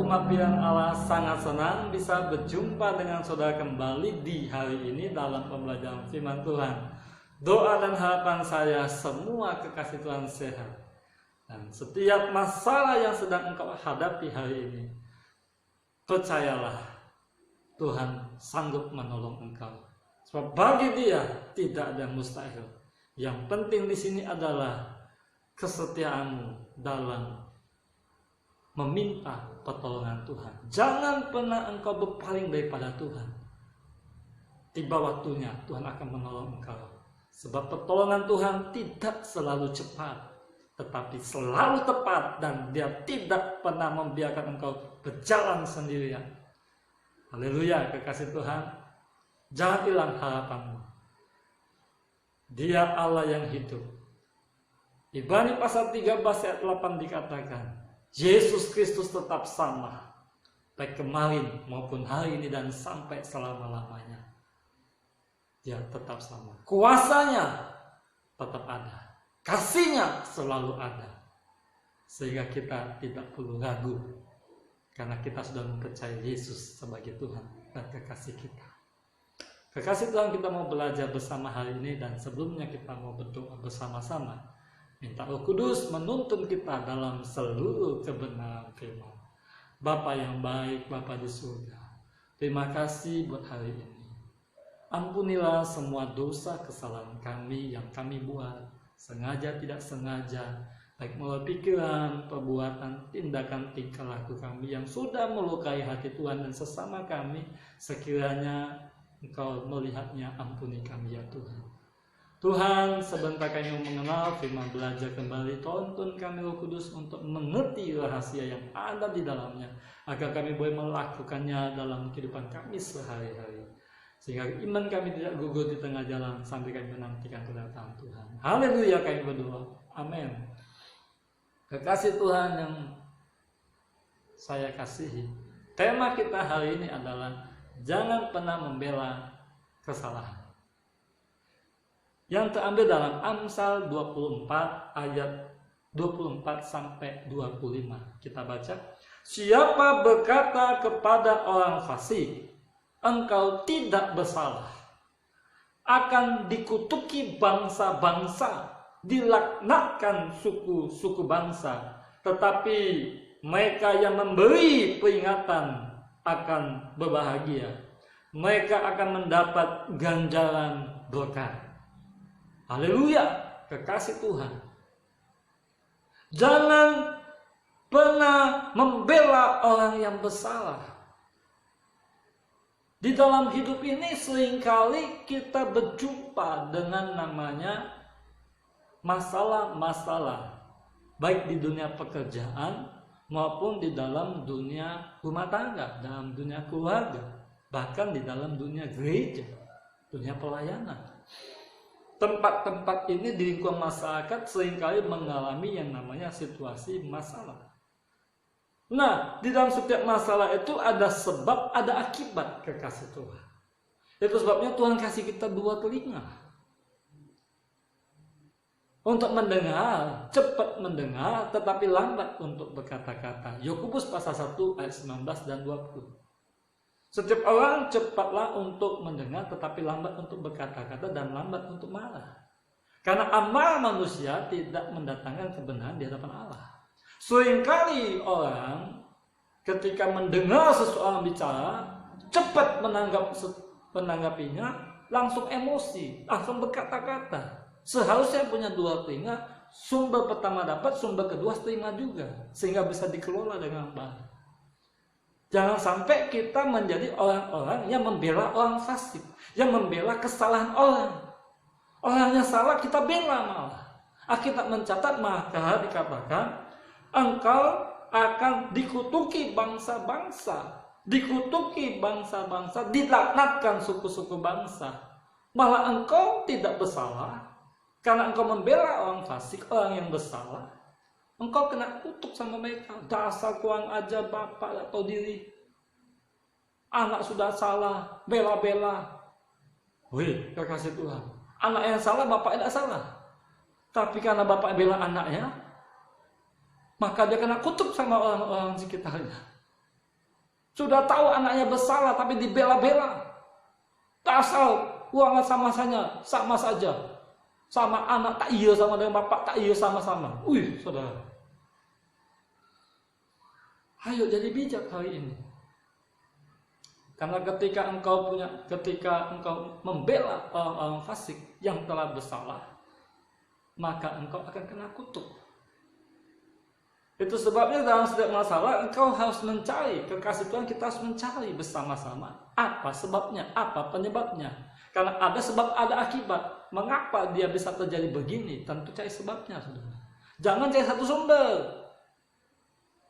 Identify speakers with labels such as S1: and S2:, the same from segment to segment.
S1: umat pilihan Allah sangat senang bisa berjumpa dengan saudara kembali di hari ini dalam pembelajaran firman Tuhan. Doa dan harapan saya semua kekasih Tuhan sehat. Dan setiap masalah yang sedang engkau hadapi hari ini, percayalah Tuhan sanggup menolong engkau. Sebab bagi Dia tidak ada mustahil. Yang penting di sini adalah kesetiaanmu dalam meminta pertolongan Tuhan. Jangan pernah engkau berpaling daripada Tuhan. Tiba waktunya Tuhan akan menolong engkau. Sebab pertolongan Tuhan tidak selalu cepat, tetapi selalu tepat, dan Dia tidak pernah membiarkan engkau berjalan sendirian. Haleluya, kekasih Tuhan. Jangan hilang harapanmu. Dia Allah yang hidup. Ibrani pasal 13 ayat 8 dikatakan, Yesus Kristus tetap sama, baik kemarin maupun hari ini dan sampai selama-lamanya. Dia tetap sama. Kuasanya tetap ada. Kasihnya selalu ada. Sehingga kita tidak perlu ragu. Karena kita sudah mempercayai Yesus sebagai Tuhan dan kekasih kita. Kekasih Tuhan, kita mau belajar bersama hari ini, dan sebelumnya kita mau berdoa bersama-sama. Minta Roh Kudus menuntun kita dalam seluruh kebenaran firman. Bapa yang baik, Bapa di surga, terima kasih buat hari ini. Ampunilah semua dosa kesalahan kami yang kami buat, sengaja tidak sengaja, baik melalui pikiran, perbuatan, tindakan, tingkah laku kami yang sudah melukai hati Tuhan dan sesama kami. Sekiranya Engkau melihatnya, ampuni kami ya Tuhan. Tuhan, sebentar kami mengenal firman, belajar kembali, tuntun kami Roh Kudus untuk mengerti rahasia yang ada di dalamnya, agar kami boleh melakukannya dalam kehidupan kami sehari-hari, sehingga iman kami tidak gugur di tengah jalan sampai kami menantikan kedatangan Tuhan. Haleluya, kami berdoa. Amin. Kekasih Tuhan yang saya kasihi, tema kita hari ini adalah jangan pernah membela kesalahan. Yang terambil dalam Amsal 24 ayat 24 sampai 25. Kita baca. Siapa berkata kepada orang fasik, engkau tidak bersalah, akan dikutuki bangsa-bangsa, dilaknatkan suku-suku bangsa. Tetapi mereka yang memberi peringatan akan berbahagia. Mereka akan mendapat ganjaran berkat. Haleluya, kekasih Tuhan. Jangan pernah membela orang yang bersalah. Di dalam hidup ini seringkali kita berjumpa dengan namanya masalah-masalah, baik di dunia pekerjaan maupun di dalam dunia rumah tangga, dalam dunia keluarga, bahkan di dalam dunia gereja, dunia pelayanan. Tempat-tempat ini di lingkungan masyarakat seringkali mengalami yang namanya situasi masalah. Nah, di dalam setiap masalah itu ada sebab, ada akibat, kekasih Tuhan. Itu sebabnya Tuhan kasih kita dua telinga. Untuk mendengar, cepat mendengar, tetapi lambat untuk berkata-kata. Yakobus pasal 1 ayat 19 dan 20. Setiap orang cepatlah untuk mendengar, tetapi lambat untuk berkata-kata dan lambat untuk marah. Karena amarah manusia tidak mendatangkan kebenaran di hadapan Allah. Seringkali orang ketika mendengar seseorang bicara, cepat menanggapinya, langsung emosi, langsung berkata-kata. Seharusnya punya dua telinga, sumber pertama dapat, sumber kedua terima juga, sehingga bisa dikelola dengan baik. Jangan sampai kita menjadi orang-orang yang membela orang fasik, yang membela kesalahan orang. Orangnya salah kita bela malah. Alkitab mencatat, maka dikatakan engkau akan dikutuki bangsa-bangsa, dikutuki bangsa-bangsa, dilaknatkan suku-suku bangsa. Malah engkau tidak bersalah, karena engkau membela orang fasik, orang yang bersalah. Engkau kena kutuk sama mereka. Dasar kurang ajar, bapak tak tahu diri. Anak sudah salah, bela-bela. Wih, kekasih Tuhan. Anak yang salah, bapak tidak salah. Tapi karena bapak bela anaknya, maka dia kena kutuk sama orang-orang sekitarnya. Sudah tahu anaknya bersalah tapi dibela-bela. Asal uangnya sama saja. Sama anak tak iya sama dengan bapak, tak iya sama-sama. Saudara. Ayo jadi bijak hari ini. Karena ketika engkau membela orang-orang fasik yang telah bersalah, maka engkau akan kena kutuk. Itu sebabnya dalam setiap masalah engkau harus mencari, kekasih Tuhan kita harus mencari bersama-sama. Apa sebabnya? Apa penyebabnya? Karena ada sebab, ada akibat. Mengapa dia bisa terjadi begini? Tentu cari sebabnya, saudara. Jangan cari satu sumber.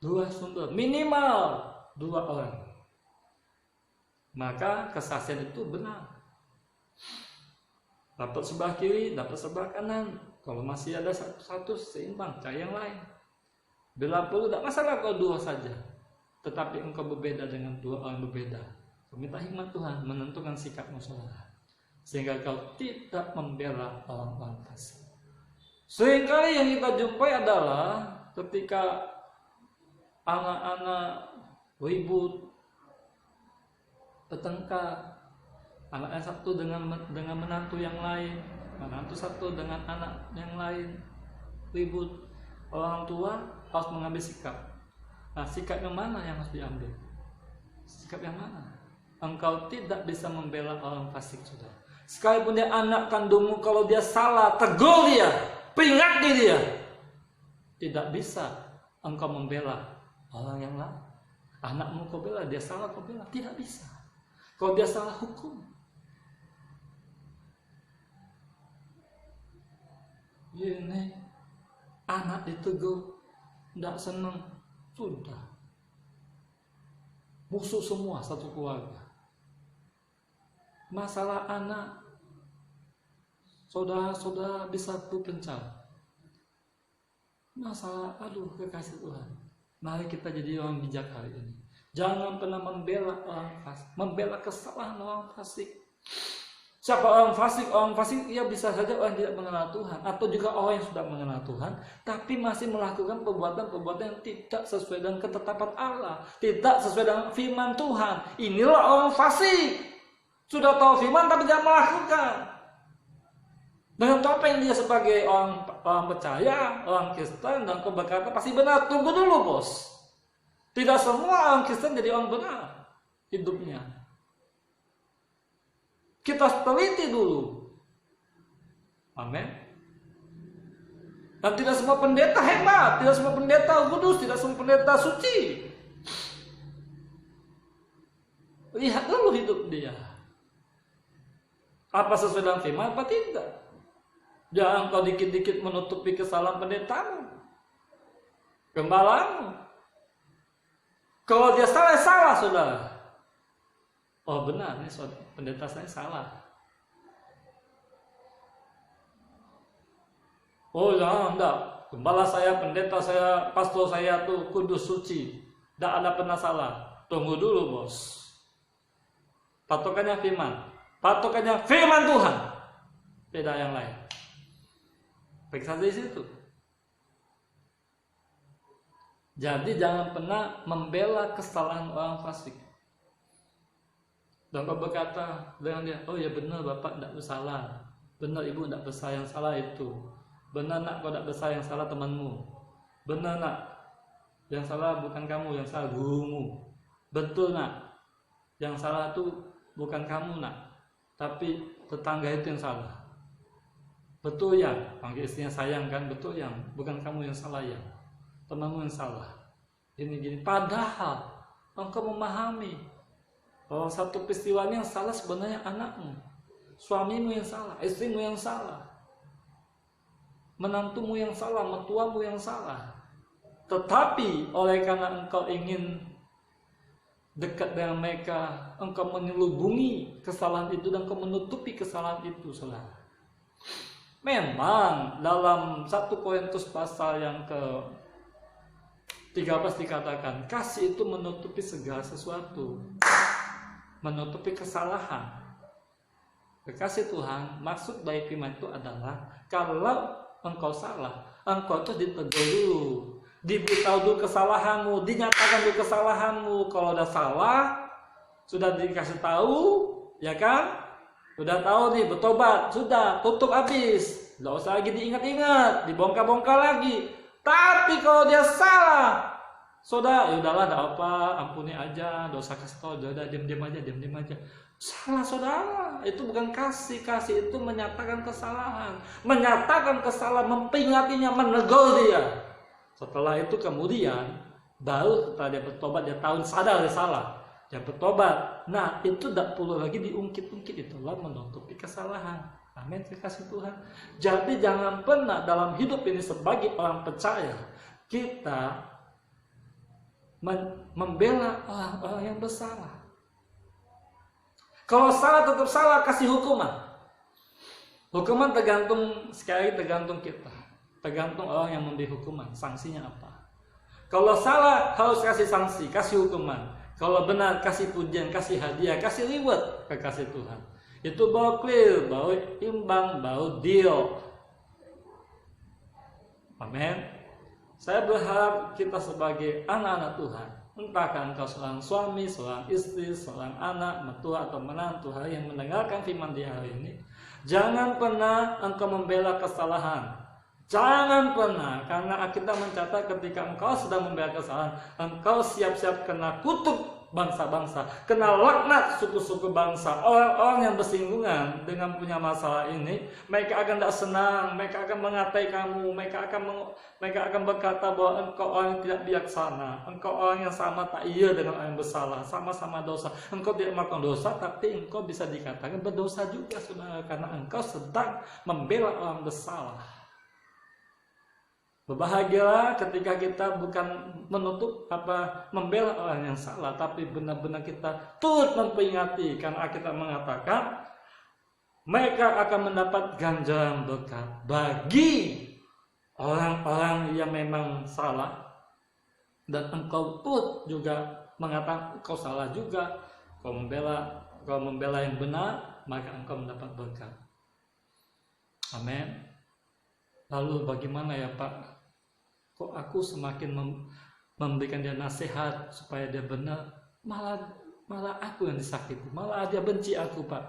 S1: 2 sumber. Minimal 2 orang. Maka kesaksian itu benar. Dapat sebelah kiri, dapat sebelah kanan. Kalau masih ada satu seimbang, cari yang lain. Bila perlu, tidak masalah kalau 2 saja. Tetapi engkau berbeda dengan 2 orang berbeda. Minta hikmat Tuhan menentukan sikapmu, saudara. Sehingga kau tidak membela orang-orang fasik. Seringkali yang kita jumpai adalah ketika anak-anak ribut, bertengkar, anaknya satu dengan menantu yang lain, menantu satu dengan anak yang lain, ribut. Orang tua harus mengambil sikap. Nah, sikap yang mana yang harus diambil? Sikap yang mana? Engkau tidak bisa membela orang fasik, saudara. Sekalipun dia anak kandungmu, kalau dia salah, tegur dia, peringati dia. Tidak bisa engkau membela orang yang lain. Anakmu kau bela, dia salah kau bela. Tidak bisa. Kalau dia salah, hukum. Ini anak ditegur, tidak senang, sudah. Musuh semua satu keluarga. Masalah anak, saudara-saudara bisa berpencar. Masalah, kekasih Tuhan. Mari kita jadi orang bijak hari ini. Jangan pernah membela orang fasik, membela kesalahan orang fasik. Siapa orang fasik? Orang fasik ia bisa saja orang tidak mengenal Tuhan, atau juga orang yang sudah mengenal Tuhan tapi masih melakukan perbuatan-perbuatan yang tidak sesuai dengan ketetapan Allah, tidak sesuai dengan firman Tuhan. Inilah orang fasik. Sudah tahu firman tapi tidak melakukan. Dengan topeng dia sebagai orang percaya, orang Kristen, dan kau berkata pasti benar. Tunggu dulu, bos. Tidak semua orang Kristen jadi orang benar hidupnya. Kita teliti dulu. Amin. Dan tidak semua pendeta hebat, tidak semua pendeta kudus, tidak semua pendeta suci. Lihat dulu hidup dia. Apa sesuai dengan firman, apa tidak? Jangan kau dikit-dikit menutupi kesalahan pendetamu, gembalamu. Kalau dia salah, saudara. Oh benar, ini pendeta saya salah. Oh jangan, enggak. Gembala saya, pendeta saya, pastor saya tuh kudus suci. Tidak ada pernah salah. Tunggu dulu, bos. Patokannya firman. Patokannya firman Tuhan. Tidak yang lain. Baik saja di situ. Jadi jangan pernah membela kesalahan orang fasik. Dan kau berkata dengan dia, oh ya benar bapak tidak bersalah, benar ibu tidak bersalah, yang salah itu. Benar nak kau tidak bersalah, yang salah temanmu. Benar nak, yang salah bukan kamu, yang salah gurumu. Betul nak, yang salah itu bukan kamu nak, tapi tetangga itu yang salah. Betul ya, panggil istrinya sayang kan, betul yang, bukan kamu yang salah ya, temanmu yang salah. Gini-gini, padahal engkau memahami bahwa satu peristiwa yang salah sebenarnya anakmu, suamimu yang salah, istrimu yang salah, menantumu yang salah, mertuamu yang salah. Tetapi oleh karena engkau ingin dekat dengan mereka, engkau menyelubungi kesalahan itu dan engkau menutupi kesalahan itu, saudara. Memang dalam 1 Korintus pasal yang ke-13 dikatakan, kasih itu menutupi segala sesuatu, menutupi kesalahan. Kekasih Tuhan, maksud dari firman itu adalah kalau engkau salah, engkau itu ditegur dulu. Diberitahu dulu kesalahanmu, dinyatakan dulu kesalahanmu. Kalau udah salah, sudah dikasih tahu, ya kan? Sudah tahu nih, bertobat, sudah tutup habis. Nggak usah lagi diingat-ingat, dibongkar-bongkar lagi. Tapi kalau dia salah, saudara, ya udahlah, enggak apa, ampuni aja, enggak usah kasih tahu, udah diam-diam aja. Salah saudara, itu bukan kasih itu menyatakan kesalahan, mempringatinya, menegur dia. Setelah itu kemudian baru setelah dia bertobat, dia tahu sadar dia salah, dia bertobat. Nah, itu tidak perlu lagi diungkit-ungkit, itulah menutupi kesalahan. Amin, kasih Tuhan. Jadi jangan pernah dalam hidup ini sebagai orang percaya kita membela orang-orang yang bersalah. Kalau salah tetap salah, kasih hukuman. Hukuman tergantung kita. Tergantung orang yang memberi hukuman, sanksinya apa. Kalau salah harus kasih sanksi, kasih hukuman. Kalau benar kasih pujian, kasih hadiah, kasih reward ke kasih Tuhan. Itu baru clear, baru imbang, baru deal. Amin. Saya berharap kita sebagai anak-anak Tuhan, entahkah engkau seorang suami, seorang istri, seorang anak, mertua atau menantu yang mendengarkan firman di hari ini, jangan pernah engkau membela kesalahan. Jangan pernah, karena kita mencatat ketika engkau sedang membela kesalahan, engkau siap-siap kena kutuk bangsa-bangsa, kena laknat suku-suku bangsa. Orang-orang yang bersinggungan dengan punya masalah ini, mereka akan tidak senang, mereka akan mengatai kamu, mereka akan berkata bahwa engkau orang yang tidak bijaksana, engkau orang yang sama tak iya dengan orang yang bersalah, sama-sama dosa. Engkau tidak melakukan dosa, tapi engkau bisa dikatakan berdosa juga, saudara, karena engkau sedang membela orang bersalah. Berbahagialah ketika kita bukan membela orang yang salah, tapi benar-benar kita turut memperingati, karena kita mengatakan mereka akan mendapat ganjaran berkat bagi orang-orang yang memang salah, dan engkau turut juga mengatakan engkau salah juga. Kau membela yang benar, maka engkau mendapat berkat. Amin. Lalu bagaimana ya Pak? Kok aku semakin memberikan dia nasihat supaya dia benar, malah aku yang disakiti, malah dia benci aku, Pak.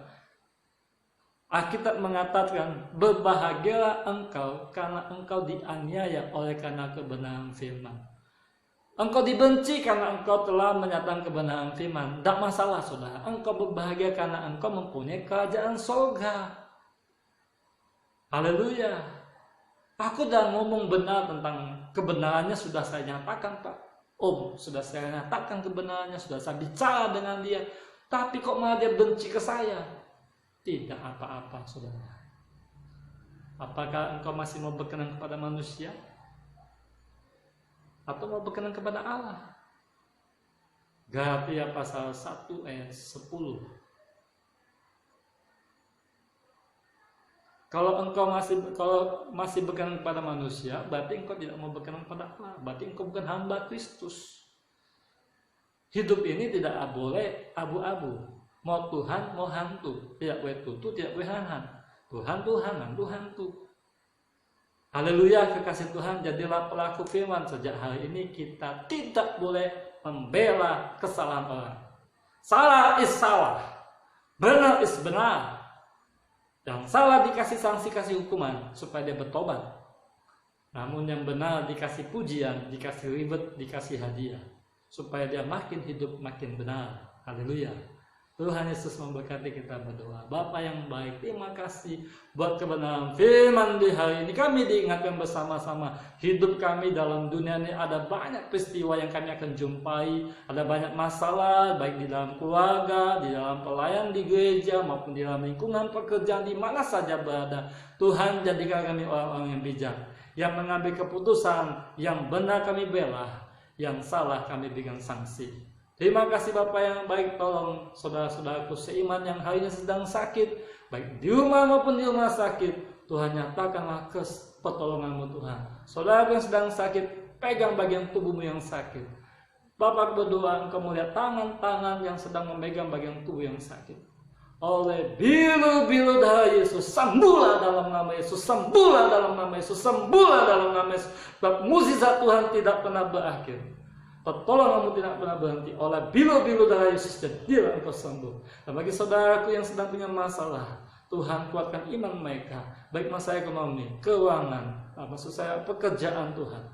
S1: Alkitab mengatakan, berbahagialah engkau karena engkau dianiaya oleh karena kebenaran firman. Engkau dibenci karena engkau telah menyatakan kebenaran firman. Tidak masalah, saudara. Engkau berbahagia karena engkau mempunyai kerajaan surga. Haleluya. Aku udah ngomong benar tentang kebenarannya, sudah saya nyatakan, Pak. Sudah saya nyatakan kebenarannya, sudah saya bicara dengan dia. Tapi kok malah dia benci ke saya? Tidak apa-apa, saudara. Apakah engkau masih mau berkenan kepada manusia? Atau mau berkenan kepada Allah? Galatia pasal 1 ayat 10. Kalau engkau masih berkenan kepada manusia, berarti engkau tidak mau berkenan kepada Allah. Berarti engkau bukan hamba Kristus. Hidup ini tidak boleh abu-abu. Mau Tuhan, mau hantu. Tidak boleh tutu, tidak boleh hantu. Tuhan, hantu, hantu. Haleluya, kekasih Tuhan, jadilah pelaku firman. Sejak hari ini kita tidak boleh membela kesalahan orang. Salah is salah. Benar is benar. Yang salah dikasih sanksi, kasih hukuman supaya dia bertobat. Namun yang benar dikasih pujian, dikasih reward, dikasih hadiah supaya dia makin hidup makin benar. Haleluya. Tuhan Yesus memberkati kita berdoa. Bapa yang baik, terima kasih buat kebenaran firman di hari ini. Kami diingatkan bersama-sama, hidup kami dalam dunia ini ada banyak peristiwa yang kami akan jumpai. Ada banyak masalah, baik di dalam keluarga, di dalam pelayan di gereja, maupun di dalam lingkungan pekerjaan, di mana saja berada. Tuhan, jadikan kami orang-orang yang bijak, yang mengambil keputusan, yang benar kami bela, yang salah kami berikan sanksi. Terima kasih Bapak yang baik, tolong saudara-saudaraku seiman yang hari ini sedang sakit, baik di rumah maupun di rumah sakit. Tuhan, nyatakanlah pertolongan-Mu Tuhan. Saudara yang sedang sakit, pegang bagian tubuhmu yang sakit. Bapak berdoa, Engkau melihat tangan-tangan yang sedang memegang bagian tubuh yang sakit. oleh bilu-bilu darah Yesus. Sembuhlah dalam nama Yesus, sembuhlah dalam nama Yesus, sembuhlah dalam nama Yesus. Sebab mukjizat Tuhan tidak pernah berakhir. Pertolonganmu tidak pernah berhenti. Oleh bilu-bilu darah Yesus, jadilah engkau sembuh. Dan bagi saudaraku yang sedang punya masalah, Tuhan kuatkan iman mereka, baik masalah ekonomi, keuangan, maksud saya pekerjaan Tuhan.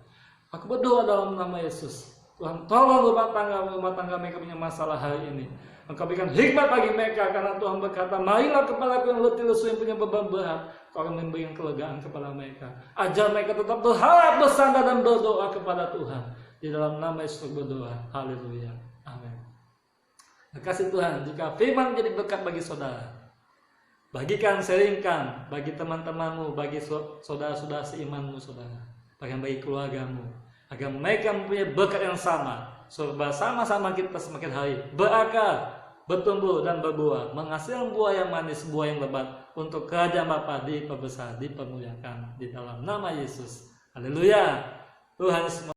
S1: Aku berdoa dalam nama Yesus, Tuhan tolong rumah tangga mereka punya masalah hari ini. Engkau berikan hikmat bagi mereka, karena Tuhan berkata, marilah kepadaku yang letih lesu yang punya beban berat, Kau akan memberikan kelegaan kepada mereka. Ajar mereka tetap berharap, bersandar dan berdoa kepada Tuhan. Di dalam nama Yesus berdoa. Haleluya. Amin. Terima kasih Tuhan. Jika firman menjadi berkat bagi saudara, bagikan, sharingkan bagi teman-temanmu, bagi saudara-saudara seimanmu, saudara, bahkan bagi keluargamu, agar mereka mempunyai berkat yang sama. Bersama-sama kita semakin hari berakar, bertumbuh dan berbuah, menghasilkan buah yang manis, buah yang lebat, untuk kerajaan Bapa diperbesar, dipermuliakan di dalam nama Yesus. Haleluya. Tuhan semua